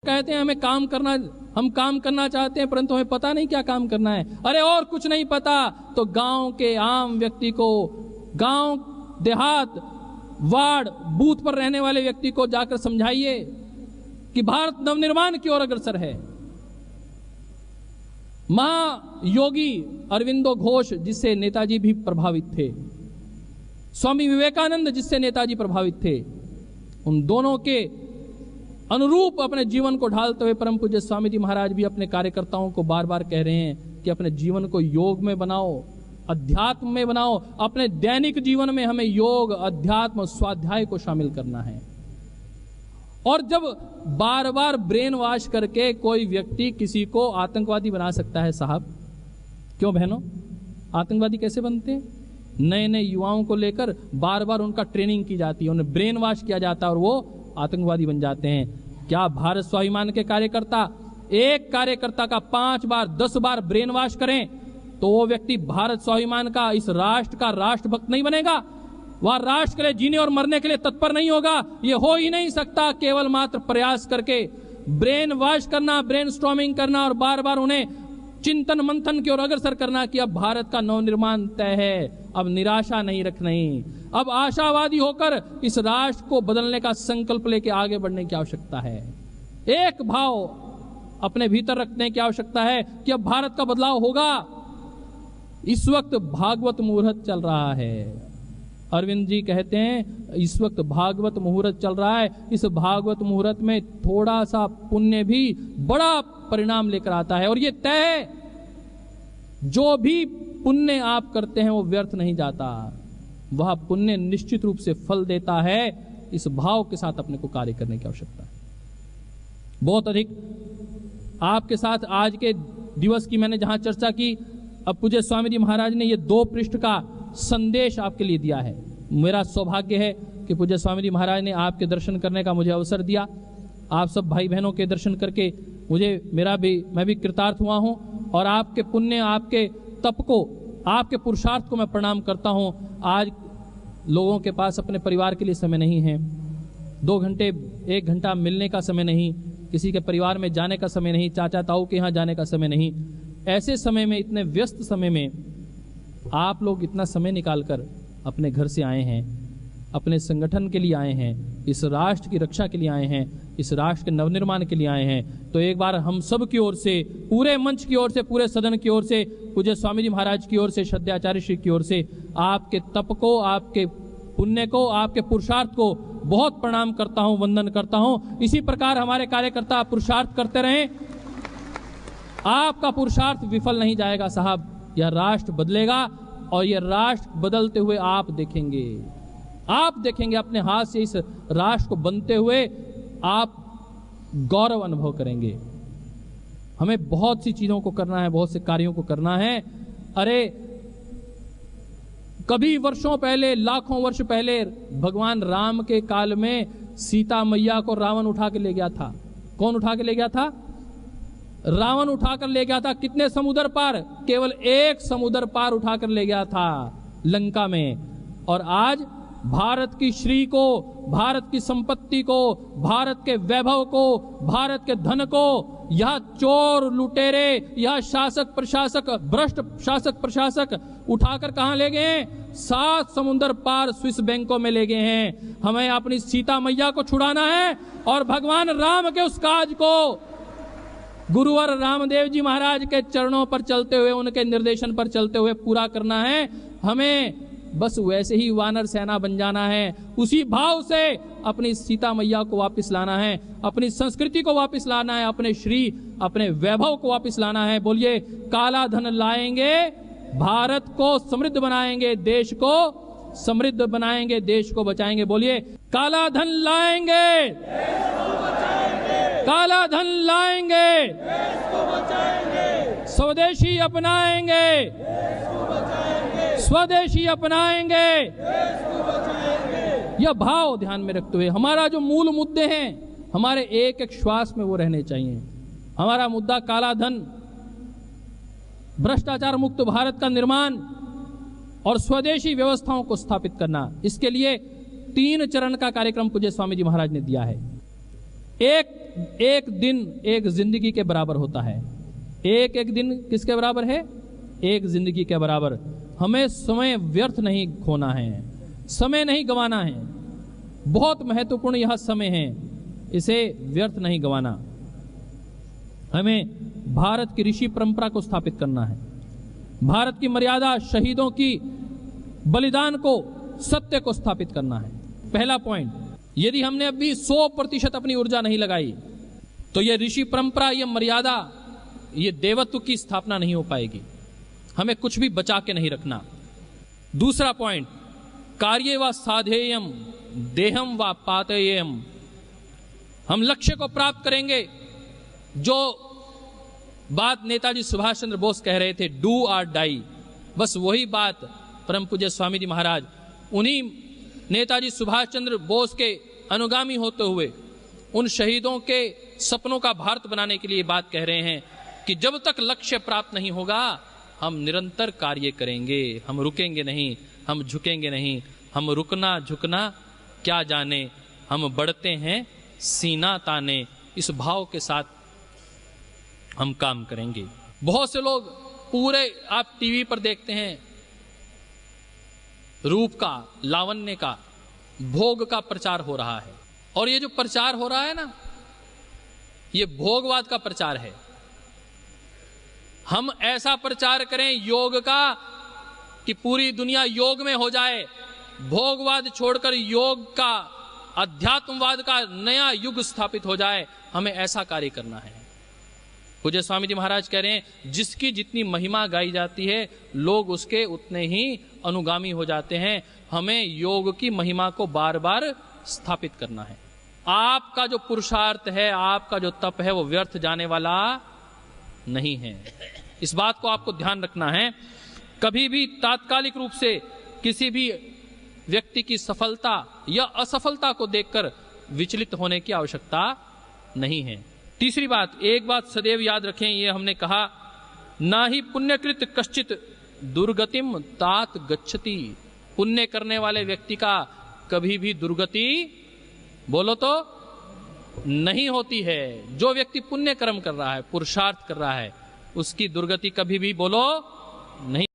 कहते हैं हम काम करना चाहते हैं परंतु हमें पता नहीं क्या काम करना है। अरे और कुछ नहीं पता तो गांव के आम व्यक्ति को, गांव देहात वार्ड बूथ पर रहने वाले व्यक्ति को जाकर समझाइए कि भारत नवनिर्माण की ओर अग्रसर है। महायोगी अरविंदो घोष जिससे नेताजी भी प्रभावित थे, स्वामी विवेकानंद जिससे नेताजी प्रभावित थे, उन दोनों के अनुरूप अपने जीवन को ढालते हुए परम पूज्य स्वामी जी महाराज भी अपने कार्यकर्ताओं को बार बार कह रहे हैं कि अपने जीवन को योग में बनाओ, अध्यात्म में बनाओ। अपने दैनिक जीवन में हमें योग, अध्यात्म, स्वाध्याय को शामिल करना है। और जब बार बार ब्रेन वॉश करके कोई व्यक्ति किसी को आतंकवादी बना सकता है, साहब क्यों बहनों, आतंकवादी कैसे बनते हैं? नए नए युवाओं को लेकर बार बार उनका ट्रेनिंग की जाती है, उन्हें ब्रेन वॉश किया जाता है और वो आतंकवादी बन जाते हैं। क्या भारत स्वाभिमान के कार्यकर्ता एक कार्यकर्ता का 5 बार 10 बार ब्रेन वॉश करें तो वो व्यक्ति भारत स्वाभिमान का, इस राष्ट्र का राष्ट्रभक्त नहीं बनेगा? वह राष्ट्र के लिए जीने और मरने के लिए तत्पर नहीं होगा? ये हो ही नहीं सकता। केवल मात्र प्रयास करके ब्रेन वॉश करना, ब्रेन स्टॉर्मिंग करना और बार बार उन्हें चिंतन मंथन की ओर अग्रसर करना कि अब भारत का नवनिर्माण तय है, अब निराशा नहीं रखनी, अब आशावादी होकर इस राष्ट्र को बदलने का संकल्प लेके आगे बढ़ने की आवश्यकता है। एक भाव अपने भीतर रखने की आवश्यकता है कि अब भारत का बदलाव होगा। इस वक्त भागवत मुहूर्त चल रहा है। अरविंद जी कहते हैं इस वक्त भागवत मुहूर्त चल रहा है। इस भागवत मुहूर्त में थोड़ा सा पुण्य भी बड़ा परिणाम लेकर आता है। और ये तय है, जो भी पुण्य आप करते हैं वो व्यर्थ नहीं जाता, वह पुण्य निश्चित रूप से फल देता है। इस भाव के साथ अपने को कार्य करने की आवश्यकता है। बहुत अधिक आपके साथ आज के दिवस की मैंने जहां चर्चा की, अब पूज्य स्वामी जी महाराज ने ये 2 पृष्ठ का संदेश आपके लिए दिया है। मेरा सौभाग्य है कि पूज्य स्वामी जी महाराज ने आपके दर्शन करने का मुझे अवसर दिया। आप सब भाई बहनों के दर्शन करके मैं भी कृतार्थ हुआ हूं और आपके पुण्य, आपके तप को, आपके पुरुषार्थ को मैं प्रणाम करता हूं। आज लोगों के पास अपने परिवार के लिए समय नहीं है, 2 घंटे 1 घंटा मिलने का समय नहीं, किसी के परिवार में जाने का समय नहीं, चाचा ताऊ के यहाँ जाने का समय नहीं। ऐसे समय में, इतने व्यस्त समय में आप लोग इतना समय निकालकर अपने घर से आए हैं, अपने संगठन के लिए आए हैं, इस राष्ट्र की रक्षा के लिए आए हैं, इस राष्ट्र के नवनिर्माण के लिए आए हैं। तो एक बार हम सब की ओर से, पूरे मंच की ओर से, पूरे सदन की ओर से, पूज्य स्वामी जी महाराज की ओर से, श्रद्धाचार्य श्री की ओर से आपके तप को, आपके पुण्य को, आपके पुरुषार्थ को बहुत प्रणाम करता हूं, वंदन करता हूं। इसी प्रकार हमारे कार्यकर्ता पुरुषार्थ करते रहें। आपका पुरुषार्थ विफल नहीं जाएगा साहब। यह राष्ट्र बदलेगा और यह राष्ट्र बदलते हुए आप देखेंगे अपने हाथ से इस राष्ट्र को बनते हुए आप गौरव अनुभव करेंगे। हमें बहुत सी चीजों को करना है, बहुत से कार्यों को करना है। अरे कभी वर्षों पहले, लाखों वर्ष पहले भगवान राम के काल में सीता मैया को रावण उठा के ले गया था। कौन उठा के ले गया था? रावण उठाकर ले गया था। कितने समुद्र पार? केवल एक समुद्र पार उठाकर ले गया था, लंका में। और आज भारत की श्री को, भारत की संपत्ति को, भारत के वैभव को, भारत के धन को यह चोर लुटेरे, यह शासक प्रशासक, भ्रष्ट शासक प्रशासक उठाकर कहां ले गए हैं? 7 समुद्र पार स्विस बैंकों में ले गए हैं। हमें अपनी सीता मैया को छुड़ाना है और भगवान राम के उस काज को गुरुवर रामदेव जी महाराज के चरणों पर चलते हुए, उनके निर्देशन पर चलते हुए पूरा करना है। हमें बस वैसे ही वानर सेना बन जाना है। उसी भाव से अपनी सीता मैया को वापस लाना है, अपनी संस्कृति को वापस लाना है, अपने श्री, अपने वैभव को वापस लाना है। बोलिए, काला धन लाएंगे, भारत को समृद्ध बनाएंगे, देश को समृद्ध बनाएंगे, देश को बचाएंगे। बोलिए, काला धन लाएंगे, काला धन लाएंगे, स्वदेशी अपनाएंगे, स्वदेशी अपनाएंगे। यह भाव ध्यान में रखते हुए हमारा जो मूल मुद्दे हैं, हमारे एक एक श्वास में वो रहने चाहिए। हमारा मुद्दा काला धन, भ्रष्टाचार मुक्त भारत का निर्माण और स्वदेशी व्यवस्थाओं को स्थापित करना। इसके लिए 3 चरण का कार्यक्रम पूज्य स्वामी जी महाराज ने दिया है। एक एक दिन एक जिंदगी के बराबर होता है। एक एक दिन किसके बराबर है? एक जिंदगी के बराबर। हमें समय व्यर्थ नहीं खोना है, समय नहीं गंवाना है। बहुत महत्वपूर्ण यह समय है, इसे व्यर्थ नहीं गंवाना। हमें भारत की ऋषि परंपरा को स्थापित करना है, भारत की मर्यादा, शहीदों की बलिदान को, सत्य को स्थापित करना है। पहला पॉइंट, यदि हमने अभी 100% अपनी ऊर्जा नहीं लगाई तो यह ऋषि परंपरा, यह मर्यादा, यह देवत्व की स्थापना नहीं हो पाएगी। हमें कुछ भी बचा के नहीं रखना। दूसरा पॉइंट, कार्ये व साधेयम देहम व पातेयम। हम लक्ष्य को प्राप्त करेंगे। जो बात नेताजी सुभाष चंद्र बोस कह रहे थे, डू और डाई, बस वही बात परम पूज्य स्वामी जी महाराज उन्हीं नेताजी सुभाष चंद्र बोस के अनुगामी होते हुए उन शहीदों के सपनों का भारत बनाने के लिए बात कह रहे हैं कि जब तक लक्ष्य प्राप्त नहीं होगा हम निरंतर कार्य करेंगे, हम रुकेंगे नहीं, हम झुकेंगे नहीं। हम रुकना झुकना क्या जाने, हम बढ़ते हैं सीना ताने। इस भाव के साथ हम काम करेंगे। बहुत से लोग पूरे आप टीवी पर देखते हैं, रूप का, लावण्य का, भोग का प्रचार हो रहा है। और ये जो प्रचार हो रहा है ना, ये भोगवाद का प्रचार है। हम ऐसा प्रचार करें योग का कि पूरी दुनिया योग में हो जाए। भोगवाद छोड़कर योग का, अध्यात्मवाद का नया युग स्थापित हो जाए। हमें ऐसा कार्य करना है। पूज्य स्वामी जी महाराज कह रहे हैं, जिसकी जितनी महिमा गाई जाती है लोग उसके उतने ही अनुगामी हो जाते हैं। हमें योग की महिमा को बार बार स्थापित करना है। आपका जो पुरुषार्थ है, आपका जो तप है, वो व्यर्थ जाने वाला नहीं है। इस बात को आपको ध्यान रखना है। कभी भी तात्कालिक रूप से किसी भी व्यक्ति की सफलता या असफलता को देखकर विचलित होने की आवश्यकता नहीं है। तीसरी बात, एक बात सदैव याद रखें, ये हमने कहा, ना ही पुण्यकृत कश्चित दुर्गतिम तात गच्छति। पुण्य करने वाले व्यक्ति का कभी भी दुर्गति, बोलो तो, नहीं होती है। जो व्यक्ति पुण्य कर्म कर रहा है, पुरुषार्थ कर रहा है, उसकी दुर्गति कभी भी, बोलो, नहीं।